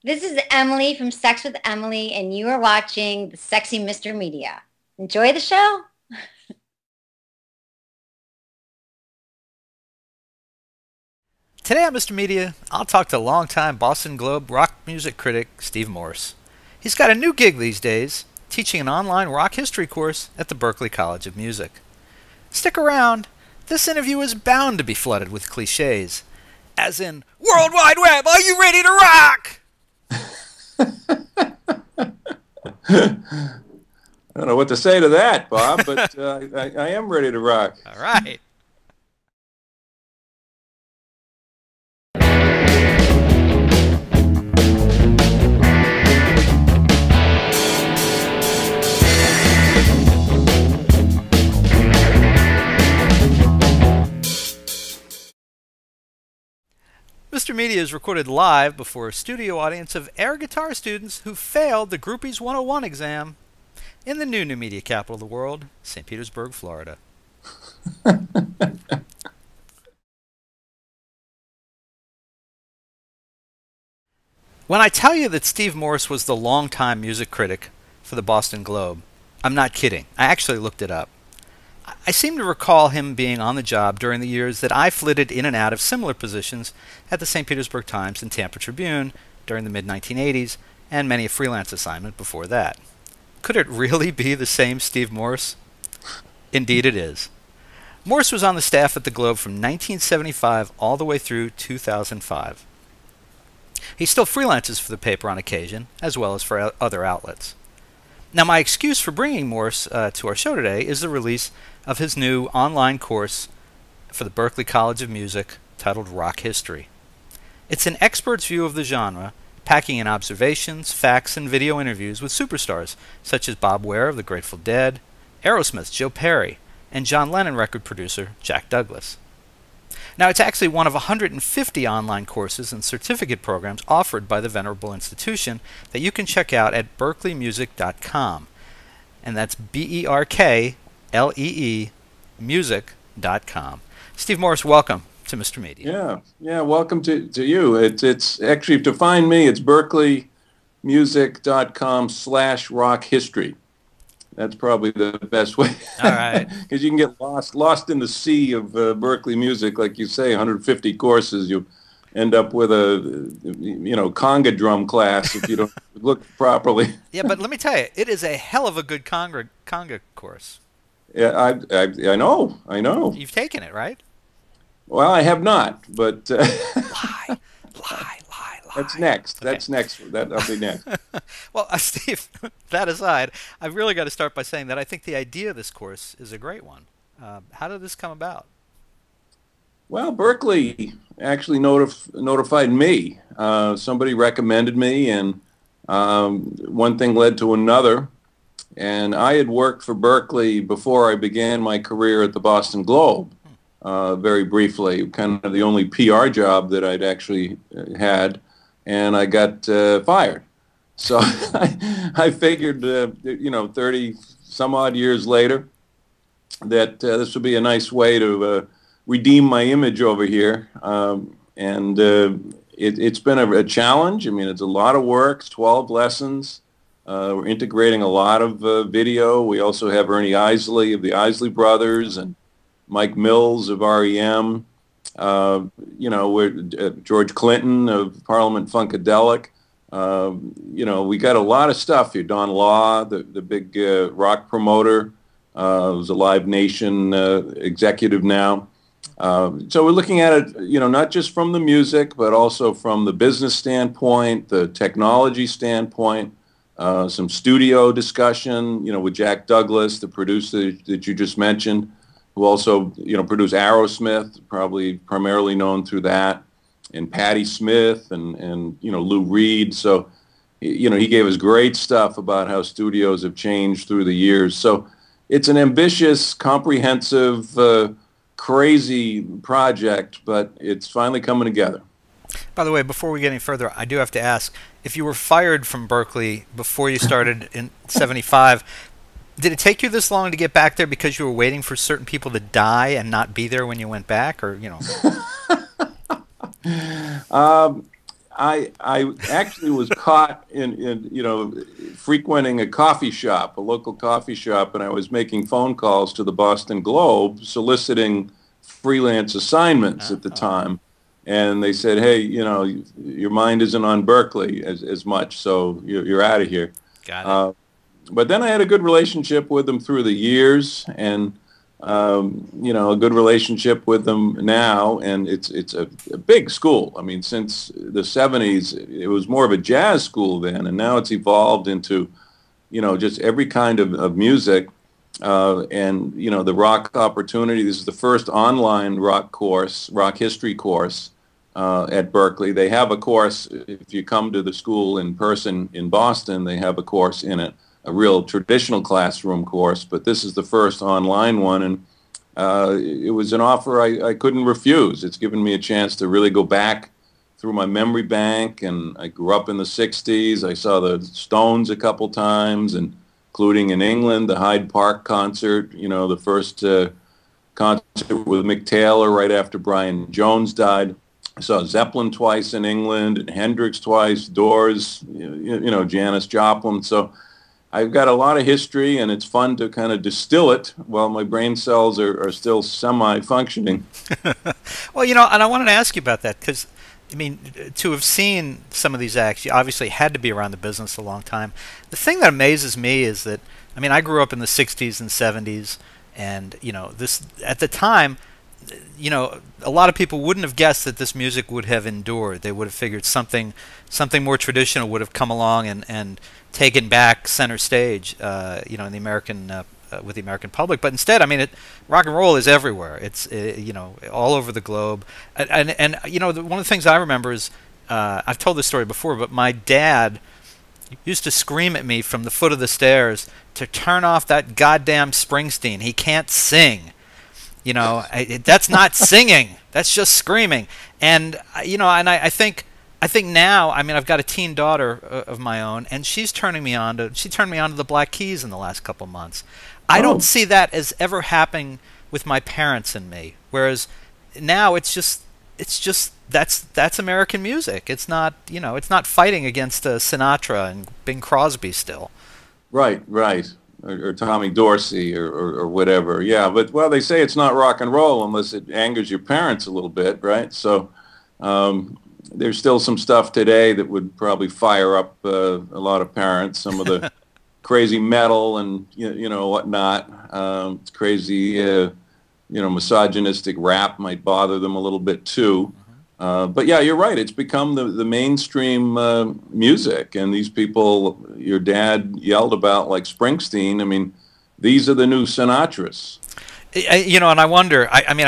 This is Emily from Sex with Emily, and you are watching the Sexy Mr. Media. Enjoy the show. Today on Mr. Media, I'll talk to longtime Boston Globe rock music critic Steve Morse. He's got a new gig these days, teaching an online rock history course at the Berklee College of Music. Stick around. This interview is bound to be flooded with cliches, as in, World Wide Web, are you ready to rock? I don't know what to say to that, Bob, but I am ready to rock. All right. Mr. Media is recorded live before a studio audience of air guitar students who failed the Groupies 101 exam in the new media capital of the world, St. Petersburg, Florida. When I tell you that Steve Morse was the longtime music critic for the Boston Globe, I'm not kidding. I actually looked it up. I seem to recall him being on the job during the years that I flitted in and out of similar positions at the St. Petersburg Times and Tampa Tribune during the mid-1980s, and many a freelance assignment before that. Could it really be the same Steve Morse? Indeed it is. Morse was on the staff at the Globe from 1975 all the way through 2005. He still freelances for the paper on occasion, as well as for other outlets. Now, my excuse for bringing Morse to our show today is the release of his new online course for the Berklee College of Music titled Rock History. It's an expert's view of the genre, packing in observations, facts, and video interviews with superstars such as Bob Weir of the Grateful Dead, Aerosmith, Joe Perry, and John Lennon record producer Jack Douglas. Now, it's actually one of 150 online courses and certificate programs offered by the venerable institution that you can check out at berkeleymusic.com. And that's Berklee music.com. Steve Morse, welcome to Mr. Media. Yeah, welcome to you. It's actually, to find me, it's berkeleymusic.com/rock history. That's probably the best way. All right. Because you can get lost in the sea of Berklee music, like you say, 150 courses. You end up with a conga drum class if you don't look properly. Yeah, but let me tell you, it is a hell of a good conga course. Yeah, I know. You've taken it, right? Well, I have not, but lie. That's next. Okay. That's next. That'll be next. Well, Steve, that aside, I've really got to start by saying that I think the idea of this course is a great one. How did this come about? Well, Berkeley actually notified me. Somebody recommended me, and one thing led to another. And I had worked for Berkeley before I began my career at the Boston Globe, very briefly, kind of the only PR job that I'd actually had. And I got fired. So I figured, 30 some odd years later, that this would be a nice way to redeem my image over here. It's been a challenge. I mean, it's a lot of work. It's 12 lessons. We're integrating a lot of video. We also have Ernie Isley of the Isley Brothers and Mike Mills of REM. We're George Clinton of Parliament Funkadelic. We got a lot of stuff here. Don Law, the big rock promoter, who's a Live Nation executive now. So we're looking at it, not just from the music, but also from the business standpoint, the technology standpoint, some studio discussion, with Jack Douglas, the producer that you just mentioned, who also, produced Aerosmith, probably primarily known through that, and Patti Smith and Lou Reed. So, he gave us great stuff about how studios have changed through the years. So it's an ambitious, comprehensive, crazy project, but it's finally coming together. By the way, before we get any further, I do have to ask, if you were fired from Berkeley before you started in 75, did it take you this long to get back there because you were waiting for certain people to die and not be there when you went back, or? I actually was caught in frequenting a coffee shop, a local coffee shop, and I was making phone calls to the Boston Globe soliciting freelance assignments at the time. And they said, hey, your mind isn't on Berkeley as much, so you're out of here. Got it. But then I had a good relationship with them through the years, and a good relationship with them now, and it's a big school. I mean, since the 70s, it was more of a jazz school then, and now it's evolved into, just every kind of music, and, the rock opportunity. This is the first online rock history course at Berkeley. They have a course, if you come to the school in person in Boston, they have a course in it, a real traditional classroom course, but this is the first online one, and it was an offer I couldn't refuse. It's given me a chance to really go back through my memory bank, and I grew up in the 60s. I saw the Stones a couple times, and including in England, the Hyde Park concert, the first concert with Mick Taylor right after Brian Jones died. I saw Zeppelin twice in England, and Hendrix twice, Doors, Janis Joplin. So I've got a lot of history, and it's fun to kind of distill it while my brain cells are still semi-functioning. Well, and I wanted to ask you about that because, I mean, to have seen some of these acts, you obviously had to be around the business a long time. The thing that amazes me is that, I mean, I grew up in the 60s and 70s, and, this at the time, a lot of people wouldn't have guessed that this music would have endured. They would have figured something more traditional would have come along and taken back center stage, in the American with the American public. But instead, I mean, rock and roll is everywhere. It's all over the globe. And one of the things I remember is I've told this story before, but my dad used to scream at me from the foot of the stairs to turn off that goddamn Springsteen. He can't sing. That's not singing. That's just screaming. And I think now, I mean, I've got a teen daughter of my own, and she turned me on to the Black Keys in the last couple months. I don't see that as ever happening with my parents and me. Whereas now it's just that's American music. It's not it's not fighting against Sinatra and Bing Crosby still. Right. Or Tommy Dorsey or whatever. Yeah, but, well, they say it's not rock and roll unless it angers your parents a little bit, right? So there's still some stuff today that would probably fire up a lot of parents, some of the crazy metal and, whatnot. It's crazy, misogynistic rap might bother them a little bit too. But yeah, you're right. It's become the mainstream music, and these people your dad yelled about, like Springsteen. I mean, these are the new Sinatras. And I wonder. I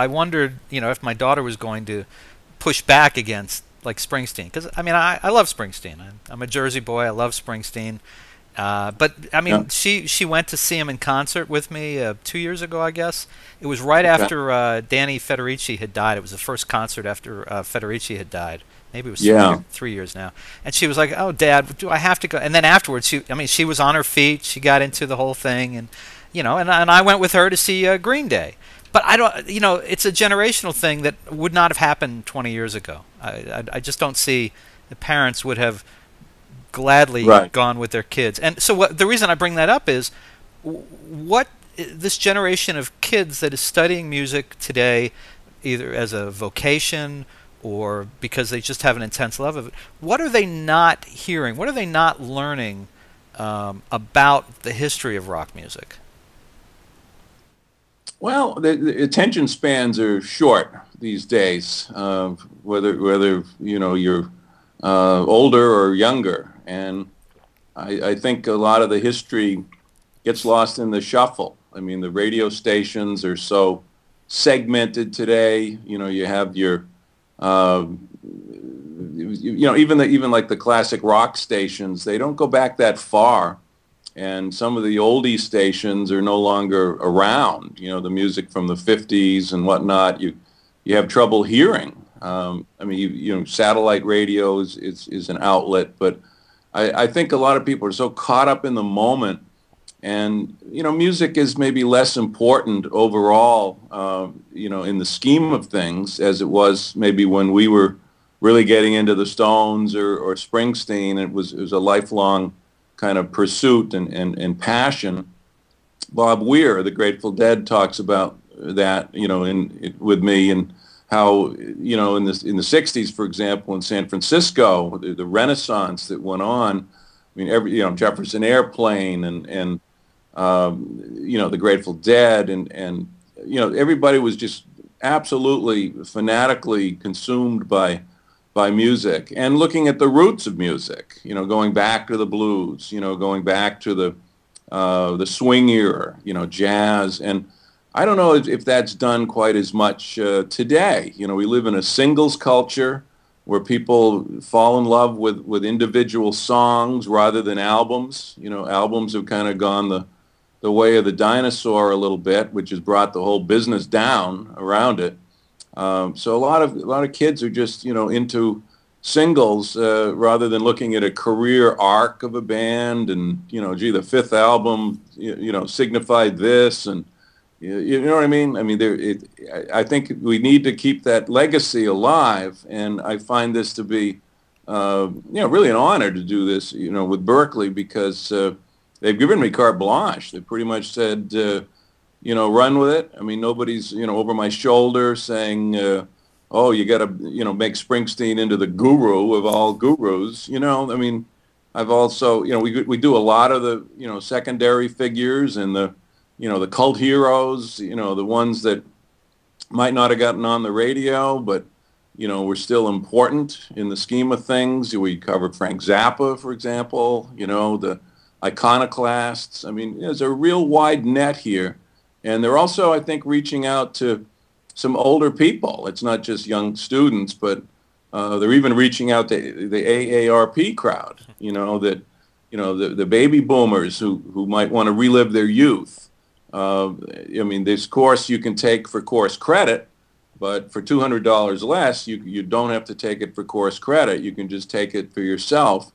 wondered, if my daughter was going to push back against like Springsteen, because I mean, I love Springsteen. I'm a Jersey boy. I love Springsteen. But I mean, yeah. She went to see him in concert with me 2 years ago, I guess. It was right after Danny Federici had died. It was the first concert after Federici had died. Maybe it was 3 years now. And she was like, "Oh, Dad, do I have to go?" And then afterwards, she was on her feet. She got into the whole thing, and and I went with her to see Green Day. But I don't, it's a generational thing that would not have happened 20 years ago. I just don't see the parents would have gladly gone with their kids. And so the reason I bring that up is what this generation of kids that is studying music today, either as a vocation or because they just have an intense love of it, what are they not hearing? What are they not learning about the history of rock music? Well, the attention spans are short these days, whether you're older or younger. And I think a lot of the history gets lost in the shuffle. I mean, the radio stations are so segmented today. You have your, even like the classic rock stations, they don't go back that far. And some of the oldie stations are no longer around. The music from the 50s and whatnot, you have trouble hearing. I mean, satellite radio is an outlet, but I think a lot of people are so caught up in the moment, and music is maybe less important overall, in the scheme of things as it was maybe when we were really getting into the Stones or Springsteen. It was a lifelong kind of pursuit and passion. Bob Weir, the Grateful Dead, talks about that, with me, and how, in the 60s, for example, in San Francisco, the Renaissance that went on. I mean, Jefferson Airplane and the Grateful Dead and everybody was just absolutely fanatically consumed by music and looking at the roots of music, going back to the blues, going back to the swing era, jazz. And I don't know if that's done quite as much today. We live in a singles culture where people fall in love with individual songs rather than albums. Albums have kind of gone the way of the dinosaur a little bit, which has brought the whole business down around it. So a lot of kids are just into singles rather than looking at a career arc of a band and gee, the fifth album signified this, and you know what I mean? I mean, I think we need to keep that legacy alive, and I find this to be really an honor to do this with Berkeley, because they've given me carte blanche. They pretty much said run with it. I mean, nobody's over my shoulder saying oh, you got to make Springsteen into the guru of all gurus. I mean, I've also we do a lot of the secondary figures and the the cult heroes, the ones that might not have gotten on the radio, but, were still important in the scheme of things. We covered Frank Zappa, for example, the iconoclasts. I mean, there's a real wide net here. And they're also, I think, reaching out to some older people. It's not just young students, but they're even reaching out to the AARP crowd, the baby boomers who might want to relive their youth. I mean, this course you can take for course credit, but for $200 less, you don't have to take it for course credit. You can just take it for yourself.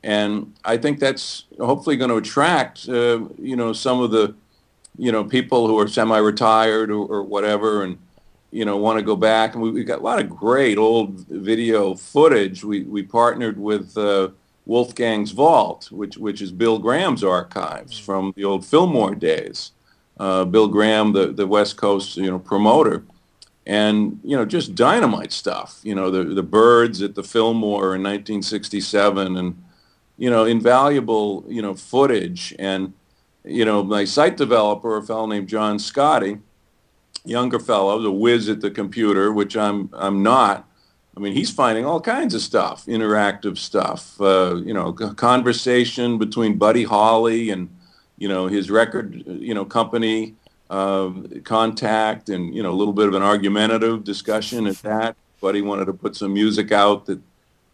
And I think that's hopefully going to attract, some of the, people who are semi-retired or whatever, and, want to go back. And we've got a lot of great old video footage. We partnered with Wolfgang's Vault, which is Bill Graham's archives from the old Fillmore days. Bill Graham, the West Coast, promoter, and just dynamite stuff. The Byrds at the Fillmore in 1967, and invaluable footage. And my site developer, a fellow named John Scotty, younger fellow, the whiz at the computer, which I'm not. I mean, he's finding all kinds of stuff, interactive stuff. Conversation between Buddy Holly and his record, company, Contact, and, a little bit of an argumentative discussion at that. Buddy wanted to put some music out that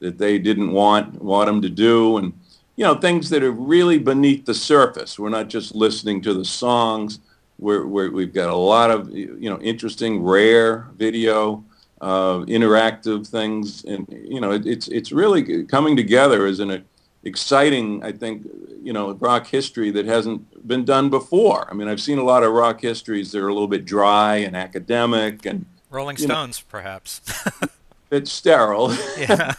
they didn't want him to do, and, things that are really beneath the surface. We're not just listening to the songs. We've got a lot of, interesting, rare video, interactive things, and, it's really coming together as an exciting, I think, rock history that hasn't been done before. I mean, I've seen a lot of rock histories that are a little bit dry and academic and Rolling Stones, perhaps. It's sterile. Yeah.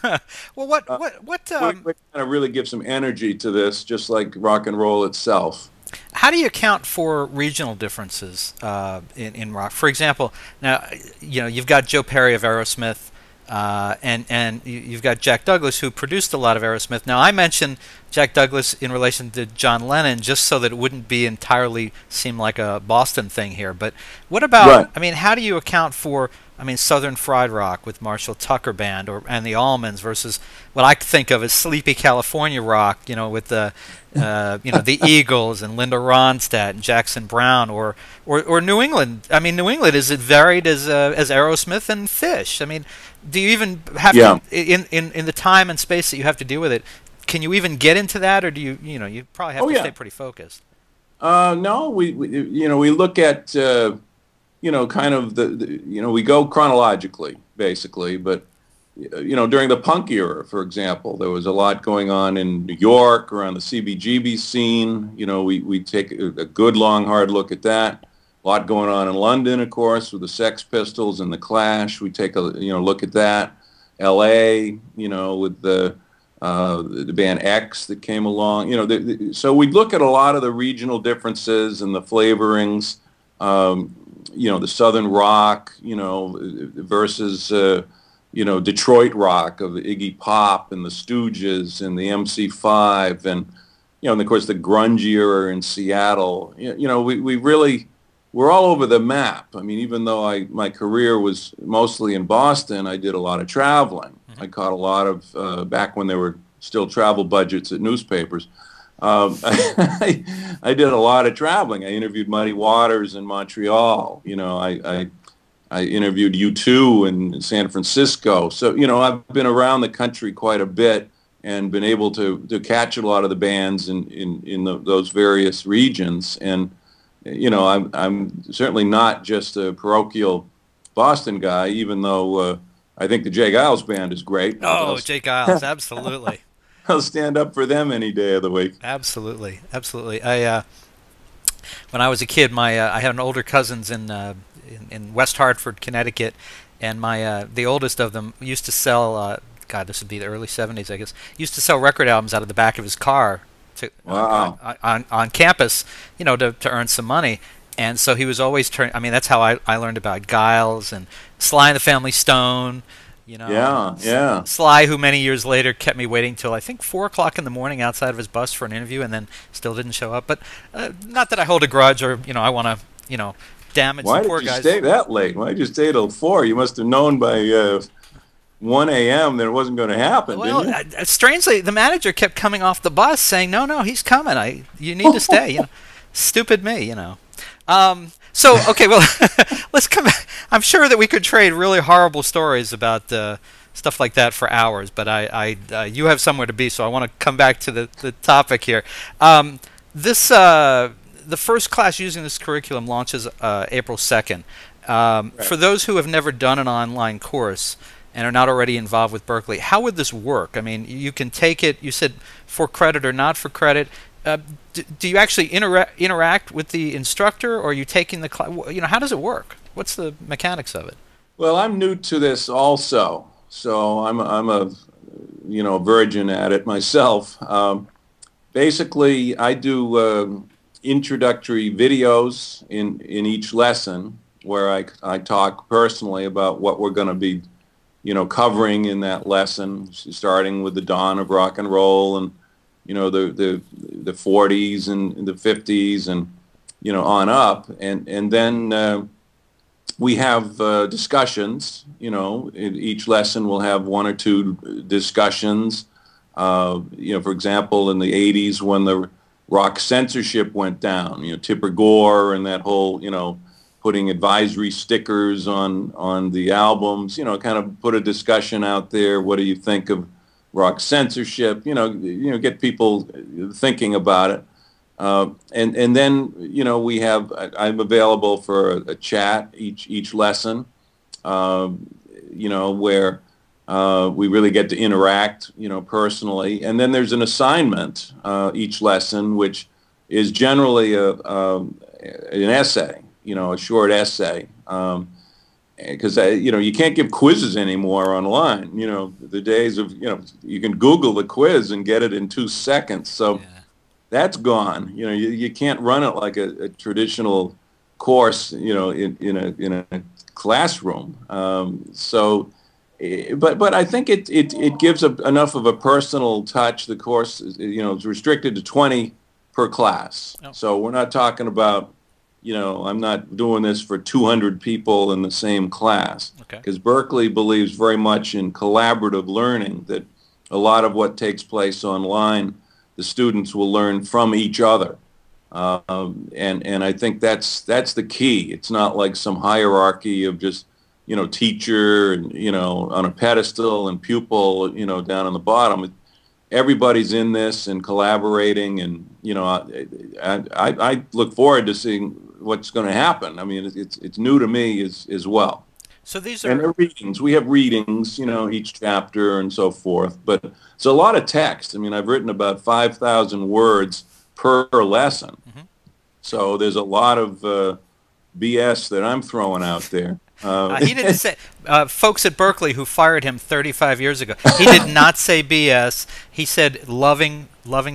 Well, what we kind of really give some energy to this, just like rock and roll itself. How do you account for regional differences in rock? For example, now you've got Joe Perry of Aerosmith. And you've got Jack Douglas, who produced a lot of Aerosmith. Now, I mentioned Jack Douglas in relation to John Lennon just so that it wouldn't be entirely seem like a Boston thing here. But what about, right. I mean, how do you account for, Southern Fried Rock with Marshall Tucker Band and the Allmans versus what I think of as sleepy California rock, with the, the Eagles and Linda Ronstadt and Jackson Browne, or New England. I mean, New England is as varied as Aerosmith and Phish. I mean, do you even have to, in the time and space that you have to deal with it, can you even get into that, or do you probably have to stay pretty focused? No, we look at kind of we go chronologically basically, but during the punk era, for example, there was a lot going on in New York around the CBGB scene. We take a good long hard look at that. A lot going on in London, of course, with the Sex Pistols and the Clash. We take a look at that. L.A., with the band X that came along. So we look at a lot of the regional differences and the flavorings. The Southern rock, versus Detroit rock of Iggy Pop and the Stooges and the MC5 and of course the grunge era in Seattle. We're all over the map. I mean, even though my career was mostly in Boston, I did a lot of traveling. I caught a lot of, back when there were still travel budgets at newspapers, I did a lot of traveling. I interviewed Muddy Waters in Montreal. I interviewed U2 in San Francisco. So, I've been around the country quite a bit and been able to catch a lot of the bands in those various regions. And, I'm certainly not just a parochial Boston guy, even though I think the Jay Giles Band is great. Oh, Jay Giles, absolutely. I'll stand up for them any day of the week. Absolutely, absolutely. When I was a kid, I had an older cousins in West Hartford, Connecticut, and the oldest of them used to sell. God, this would be the early '70s, I guess. Used to sell record albums out of the back of his car on campus, to earn some money. And so he was always turning. I mean, that's how I learned about Giles and Sly and the Family Stone. Yeah. Sly, who many years later kept me waiting till I think 4 o'clock in the morning outside of his bus for an interview, and then still didn't show up. But not that I hold a grudge or I want to damage the poor guys. Why did you stay that late? Why did you stay till 4? You must have known by 1 a.m. that it wasn't going to happen. Well, didn't you? Strangely, the manager kept coming off the bus saying, "No, he's coming. You need to stay." Stupid me, So, okay, well, let's come back. I'm sure that we could trade really horrible stories about stuff like that for hours, but you have somewhere to be, so I want to come back to the topic here. The first class using this curriculum launches April 2nd. Right. For those who have never done an online course and are not already involved with Berkeley, how would this work? I mean, you can take it, you said for credit or not for credit. Do you actually interact with the instructor, or are you taking the class? How does it work? What's the mechanics of it? Well, I'm new to this also, so I'm a virgin at it myself. Basically, I do introductory videos in each lesson where I talk personally about what we're going to be covering in that lesson, starting with the dawn of rock and roll and the 40s and the 50s and on up, and then we have discussions. In each lesson we'll have 1 or 2 discussions. For example, in the 80s when the rock censorship went down, Tipper Gore and that whole putting advisory stickers on the albums, kind of put a discussion out there. What do you think of rock censorship? Get people thinking about it. And then we have. I'm available for a chat each lesson. Where we really get to interact, personally. And then there's an assignment each lesson, which is generally an essay, a short essay. Because you can't give quizzes anymore online. The days of you can Google the quiz and get it in 2 seconds. So that's gone. You can't run it like a traditional course. In a classroom. But I think it gives enough of a personal touch. The course is restricted to 20 per class. Oh. So we're not talking about. I'm not doing this for 200 people in the same class. Because Berkeley believes very much in collaborative learning, that a lot of what takes place online, the students will learn from each other. And I think that's the key. It's not like some hierarchy of just, teacher, and, on a pedestal and pupil, down on the bottom. Everybody's in this and collaborating, and, I look forward to seeing what's going to happen. I mean, it's new to me as well. So these are... And they're readings. We have readings, each chapter and so forth. But it's a lot of text. I mean, I've written about 5,000 words per lesson. Mm-hmm. So there's a lot of BS that I'm throwing out there. He didn't say, folks at Berkeley who fired him 35 years ago, he did not say BS. He said loving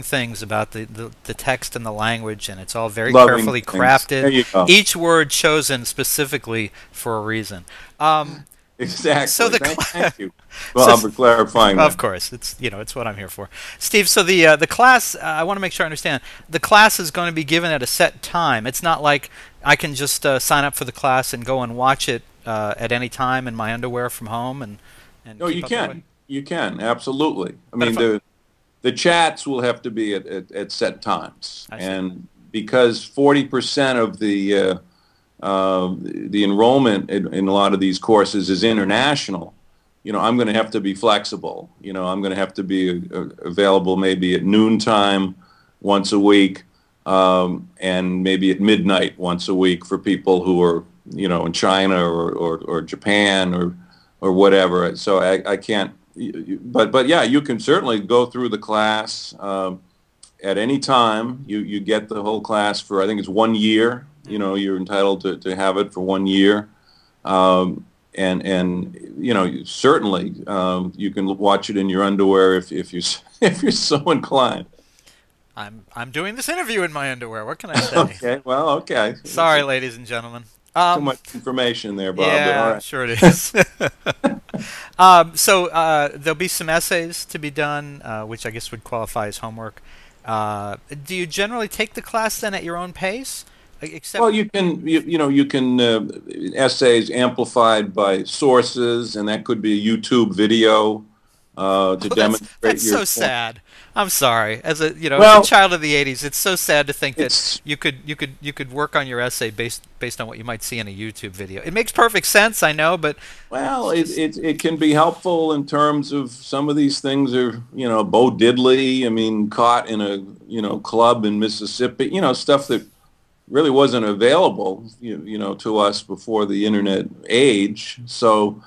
things about the text and the language, and it's all very carefully crafted. There you go. Each word chosen specifically for a reason. Exactly. So Thank you, Bob, for clarifying that. Of course, it's what I'm here for, Steve. So the class, I want to make sure I understand. The class is going to be given at a set time. It's not like I can just sign up for the class and go and watch it at any time in my underwear from home. And no, you can. You can, absolutely. I mean, the chats will have to be at set times, and because 40% of the enrollment in a lot of these courses is international, I'm going to have to be flexible. I'm going to have to be available maybe at noontime once a week, and maybe at midnight once a week for people who are, in China or Japan or whatever. So I can't, but yeah, you can certainly go through the class at any time. You get the whole class for, I think it's 1 year. You're entitled to have it for 1 year. And certainly you can watch it in your underwear if you're so inclined. I'm doing this interview in my underwear. What can I say? Okay, well, okay. Sorry, ladies and gentlemen. Too much information there, Bob. Yeah, but all right. Sure it is. So there'll be some essays to be done, which I guess would qualify as homework. Do you generally take the class then at your own pace? Well, you can, you can essays amplified by sources, and that could be a YouTube video to demonstrate. That's your so sad. I'm sorry. As a well, as a child of the '80s, it's so sad to think that you could work on your essay based on what you might see in a YouTube video. It makes perfect sense, I know, but well, it can be helpful in terms of some of these things are Bo Diddley. I mean, caught in a club in Mississippi. Stuff that really wasn't available to us before the internet age. So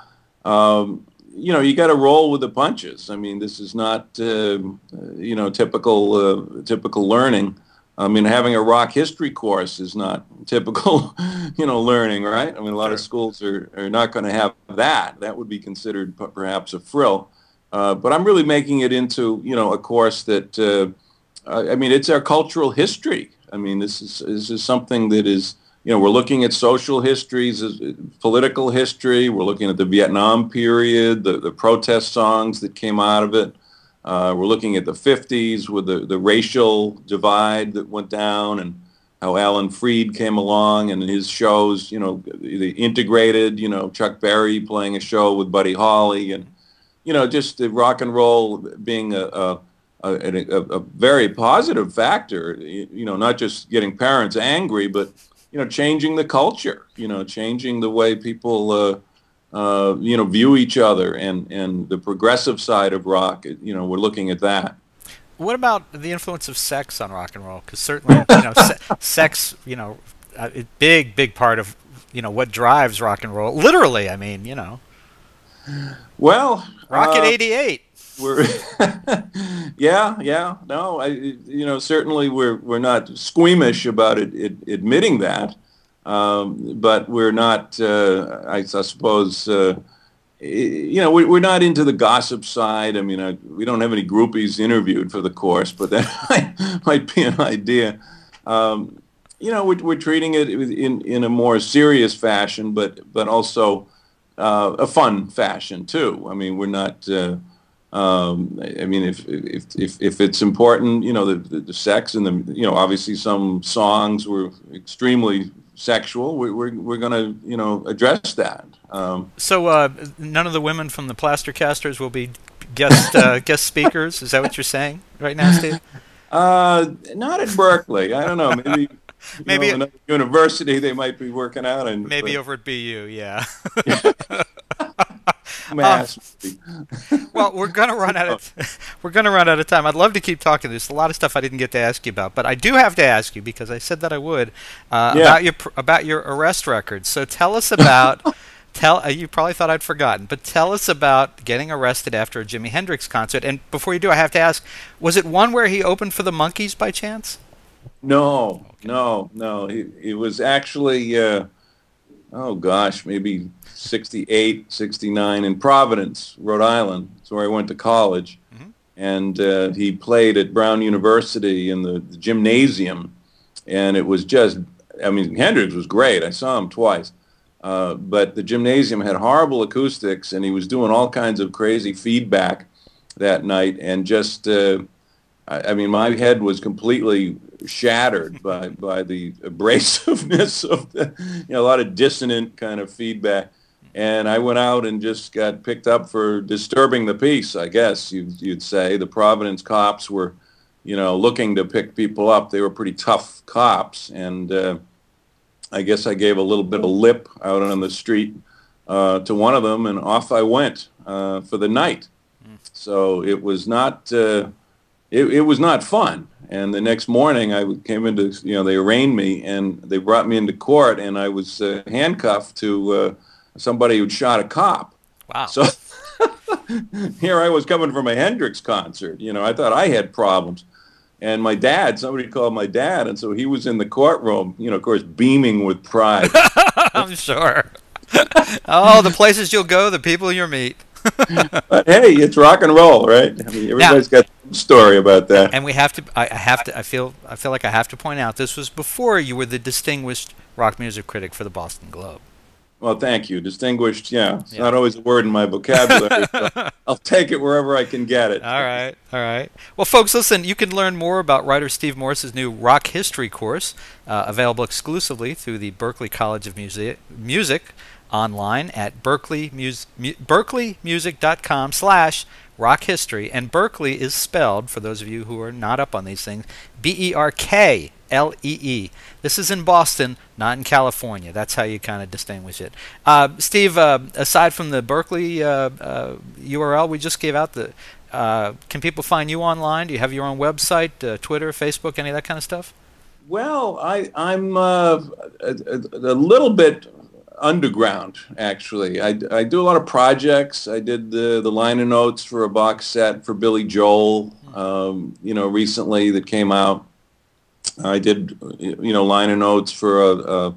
you got to roll with the punches. I mean, this is not typical learning. I mean, having a rock history course is not typical learning, right? I mean, a lot of schools are not going to have that. That would be considered perhaps a frill. But I'm really making it into a course that I mean, it's our cultural history. I mean, this is something that is, we're looking at social histories, political history. We're looking at the Vietnam period, the protest songs that came out of it. We're looking at the 50s with the racial divide that went down, and how Alan Freed came along and his shows, the integrated, Chuck Berry playing a show with Buddy Holly, and, just the rock and roll being a very positive factor, not just getting parents angry, but, changing the culture, changing the way people, view each other, and the progressive side of rock, we're looking at that. What about the influence of sex on rock and roll? Because certainly, sex, a big part of, what drives rock and roll. Literally, I mean, Well, Rocket 88. We're no, certainly we're not squeamish about admitting that, but we're not, I suppose, we're not into the gossip side. I mean, we don't have any groupies interviewed for the course, but that might be an idea. We're treating it in a more serious fashion, but also a fun fashion too. I mean, we're not. I mean, if it's important, the sex and obviously some songs were extremely sexual. We're going to address that. So none of the women from the Plastercasters will be guest speakers. Is that what you're saying right now, Steve? Not at Berkeley. I don't know. Maybe another university they might be working out, and maybe over at BU. Yeah. Well, we're gonna run out of time. I'd love to keep talking. There's a lot of stuff I didn't get to ask you about, but I do have to ask you because I said that I would about your arrest record. So tell us about you probably thought I'd forgotten, but tell us about getting arrested after a Jimi Hendrix concert. And before you do, I have to ask: was it one where he opened for the Monkees by chance? No. It was actually oh gosh, maybe 68, 69 in Providence, Rhode Island. That's where I went to college. And he played at Brown University in the gymnasium. And it was just, I mean, Hendrix was great. I saw him twice. But the gymnasium had horrible acoustics, and he was doing all kinds of crazy feedback that night. And just, I mean, my head was completely shattered by the abrasiveness of the, you know, a lot of dissonant kind of feedback. And I went out and just got picked up for disturbing the peace, I guess you'd say. The Providence cops were, you know, looking to pick people up. They were pretty tough cops. And I guess I gave a little bit of lip out on the street to one of them, and off I went for the night. So it was not, it was not fun. And the next morning I came into, you know, they arraigned me, and they brought me into court, and I was handcuffed to somebody who'd shot a cop. Wow. So here I was coming from a Hendrix concert. You know, I thought I had problems. And my dad, somebody called my dad, and so he was in the courtroom, you know, of course, beaming with pride. I'm sure. Oh, the places you'll go, the people you'll meet. But hey, it's rock and roll, right? I mean, everybody's got some story about that. And we have to, I feel like I have to point out, this was before you were the distinguished rock music critic for the Boston Globe. Well, thank you. Distinguished, yeah. It's not always a word in my vocabulary, but I'll take it wherever I can get it. All right, all right. Well, folks, listen, you can learn more about writer Steve Morse's new rock history course, available exclusively through the Berklee College of Music online at berkeleymusic.com/rock history. And Berkeley is spelled, for those of you who are not up on these things, Berklee. This is in Boston, not in California. That's how you kind of distinguish it. Steve, aside from the Berkeley URL we just gave out, can people find you online? Do you have your own website, Twitter, Facebook, any of that kind of stuff? Well, I'm a little bit underground, actually. I do a lot of projects. I did the liner notes for a box set for Billy Joel, you know, recently that came out. I did, you know, liner notes for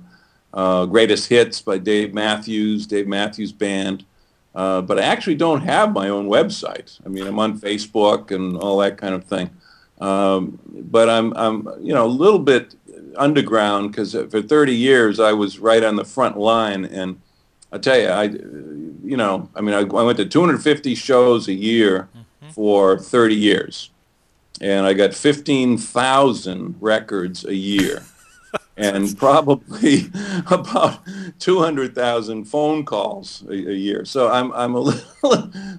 Greatest Hits by Dave Matthews Band. But I actually don't have my own website. I mean, I'm on Facebook and all that kind of thing. But I'm you know, a little bit underground because for 30 years I was right on the front line. And I tell you, you know, I mean, I went to 250 shows a year for 30 years. And I got 15,000 records a year, and probably about 200,000 phone calls a year. So I'm a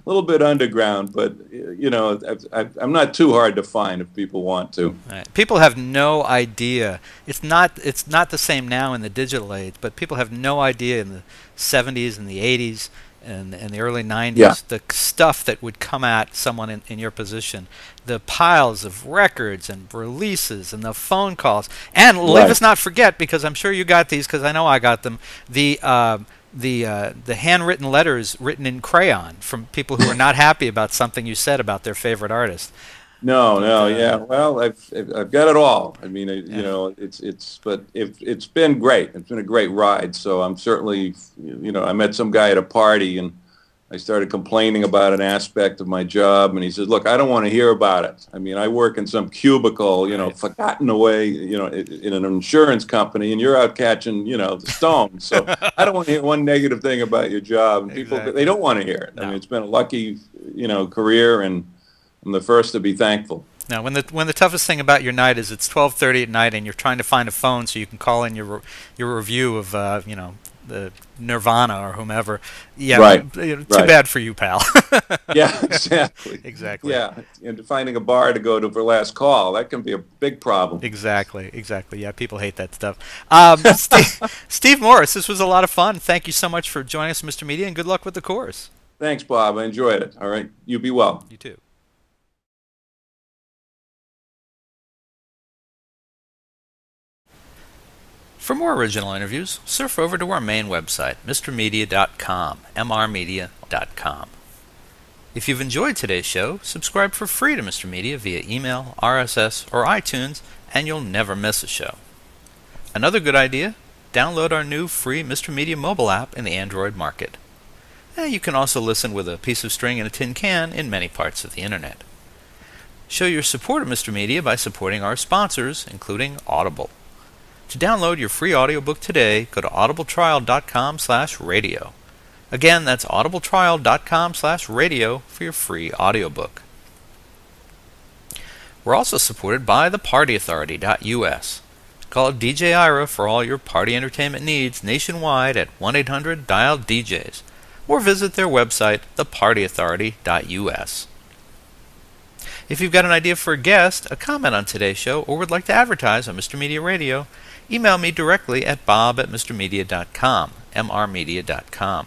little bit underground, but you know, I'm not too hard to find if people want to. Right. People have no idea. It's not the same now in the digital age, but people have no idea in the 70s and the 80s. And the early 90s, the stuff that would come at someone in your position, the piles of records and releases and the phone calls. And let us not forget, because I'm sure you got these, because I know I got them, the handwritten letters written in crayon from people who were not happy about something you said about their favorite artist. No, yeah. Well, I've got it all. I mean, you know, it's been great. It's been a great ride. So I'm certainly, you know, I met some guy at a party, and I started complaining about an aspect of my job, and he says, "Look, I don't want to hear about it. I mean, I work in some cubicle, you know, forgotten away, you know, in an insurance company, and you're out catching, you know, the stones. So I don't want to hear one negative thing about your job." And people, they don't want to hear it. I mean, it's been a lucky, you know, career, and I'm the first to be thankful. Now, when the toughest thing about your night is it's 12:30 at night and you're trying to find a phone so you can call in your review of you know, the Nirvana or whomever. Yeah, too bad for you, pal. Yeah, exactly. Exactly. Yeah, and finding a bar to go to for last call, that can be a big problem. Exactly. Yeah, people hate that stuff. Steve Morse, this was a lot of fun. Thank you so much for joining us, Mr. Media, and good luck with the course. Thanks, Bob. I enjoyed it. All right, you be well. You too. For more original interviews, surf over to our main website, mrmedia.com, mrmedia.com. If you've enjoyed today's show, subscribe for free to Mr. Media via email, RSS, or iTunes, and you'll never miss a show. Another good idea? download our new free Mr. Media mobile app in the Android market. You can also listen with a piece of string and a tin can in many parts of the internet. Show your support of Mr. Media by supporting our sponsors, including Audible. To download your free audiobook today, go to audibletrial.com/radio. Again, that's audibletrial.com/radio for your free audiobook. We're also supported by thepartyauthority.us. Call DJ Ira for all your party entertainment needs nationwide at 1-800-DIAL-DJs, or visit their website, thepartyauthority.us. If you've got an idea for a guest, a comment on today's show, or would like to advertise on Mr. Media Radio, email me directly at bob@mrmedia.com, mrmedia.com.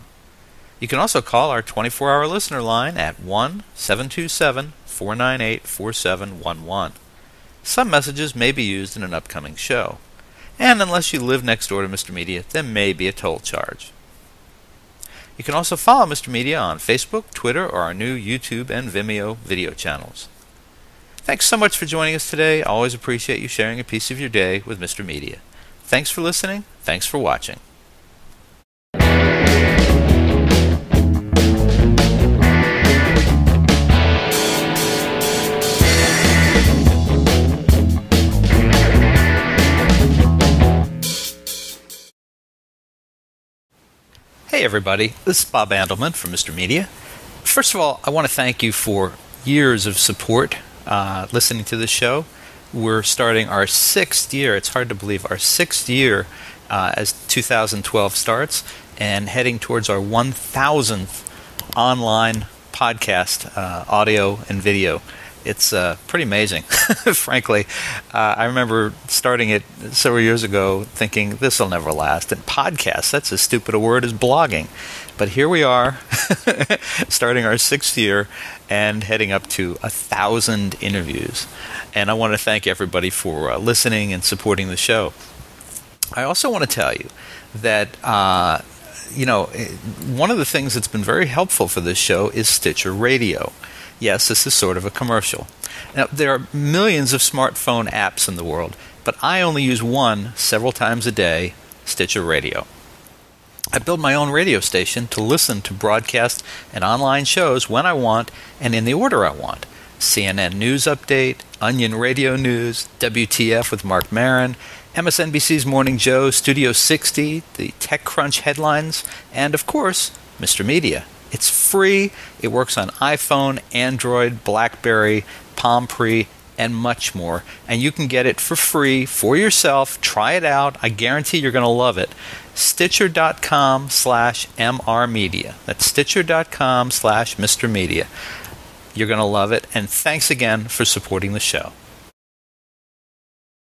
You can also call our 24-hour listener line at 1-727-498-4711. Some messages may be used in an upcoming show. And unless you live next door to Mr. Media, there may be a toll charge. You can also follow Mr. Media on Facebook, Twitter, or our new YouTube and Vimeo video channels. Thanks so much for joining us today. I always appreciate you sharing a piece of your day with Mr. Media. Thanks for listening. Thanks for watching. Hey everybody, this is Bob Andelman from Mr. Media. First of all, I want to thank you for years of support listening to this show. We're starting our 6th year, it's hard to believe, our 6th year as 2012 starts, and heading towards our 1,000th online podcast, audio and video. It's pretty amazing, frankly. I remember starting it several years ago thinking, this will never last. And podcasts, that's as stupid a word as blogging. But here we are, starting our 6th year and heading up to 1,000 interviews. And I want to thank everybody for listening and supporting the show. I also want to tell you that one of the things that's been very helpful for this show is Stitcher Radio. Yes, this is sort of a commercial. Now, there are millions of smartphone apps in the world, but I only use one several times a day, Stitcher Radio. I build my own radio station to listen to broadcast and online shows when I want and in the order I want. CNN News Update, Onion Radio News, WTF with Mark Maron, MSNBC's Morning Joe, Studio 60, the TechCrunch headlines, and of course, Mr. Media. It's free. It works on iPhone, Android, BlackBerry, Palm Pre, and much more. And you can get it for free for yourself. Try it out. I guarantee you're going to love it. Stitcher.com/MRmedia. That's Stitcher.com/Mr. Media. You're going to love it. And thanks again for supporting the show.